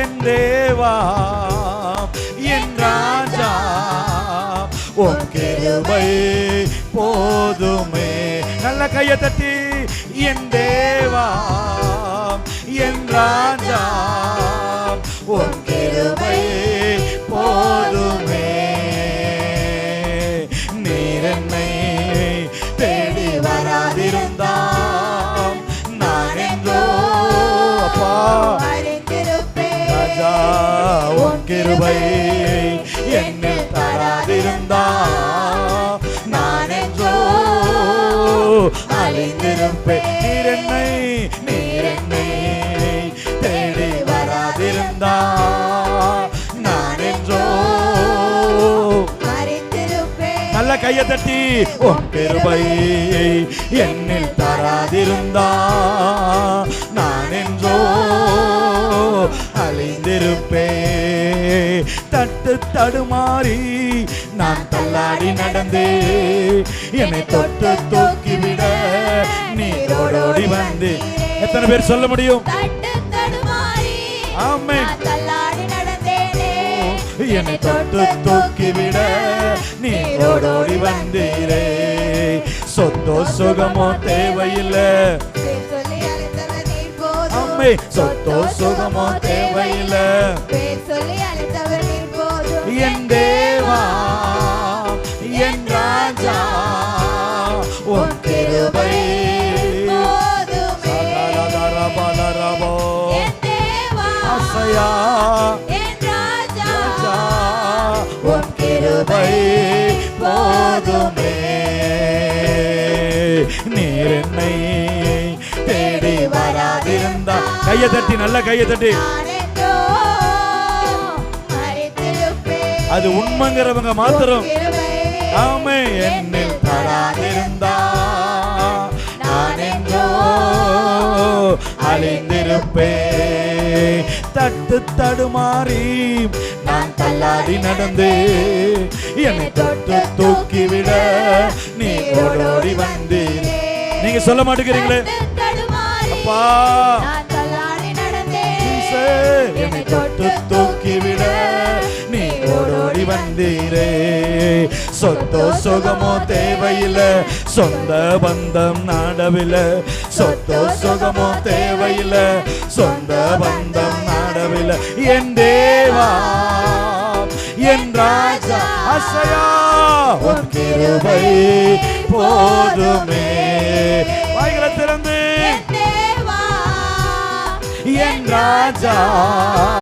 என் தேவா என் ராஜா உன் கிருபை போதுமே. நல்ல கையை தட்டி என் தேவா என் ராஜா உன் கிருபை போதுமே. நீர் என்னை தேடி வராதிருந்தாம் நான் என்றோ அப்பா ராஜா உன் கிருபை என்னில் தராதிருந்தாம் நான் என்றோ அழிந்திருப்பேன். நீர் என்னை தேடி வராதிருந்தாம் நான் என்றோ. நல்ல கையை தட்டி உன் கிருபை என்னில் தராதிருந்தா நான் என்றோ அழிந்திருப்பே. தட்டு தடுமாறி நான் தள்ளாடி நடந்து என்னை தொட்டு தூக்கிவிட நீரோடி வந்து. எத்தனை பேர் சொல்ல முடியும்? ஆமென். என்னை தொட்டு தூக்கிவிட நீரோடி வந்தீரே. சொத்தோ சுகமோ தேவையில்லை, அம்மே சொத்தோ சுகமோ தேவையில்லை. என் தேவா என் ராஜா உன் கிருபை அசையா உன் கிருபை போதுமே. நீர் என்னை தேடி வராதிருந்தா. கையை தட்டி நல்ல கையை தட்டி. அது உண்மைங்கிறவங்க மாத்திரம் ஆமே. என்னில் தராதிருந்தா நான் என்றோ அழிந்திருப்பே. தட்டு தடுமாறி நான் தள்ளாடி நடந்து என்னை தொட்டு தூக்கிவிட நீ ஓடோடி வந்து. நீங்க சொல்ல மாட்டேங்கிறீங்களே அப்பா என்னை தொட்டு தூக்கிவிட நீ ஓடோடி வந்தீரே. சொத்தோ சுகமோ தேவையில்லை, சொந்த பந்தம் நாடவில்லை. சொத்தோ சுகமோ தேவையில்லை, சொந்த பந்தம் நாடவில்லை. என் தேவா என் ராஜா அசையா உன் கிருபை போதுமே. வாய்களை திறந்து என் ராஜா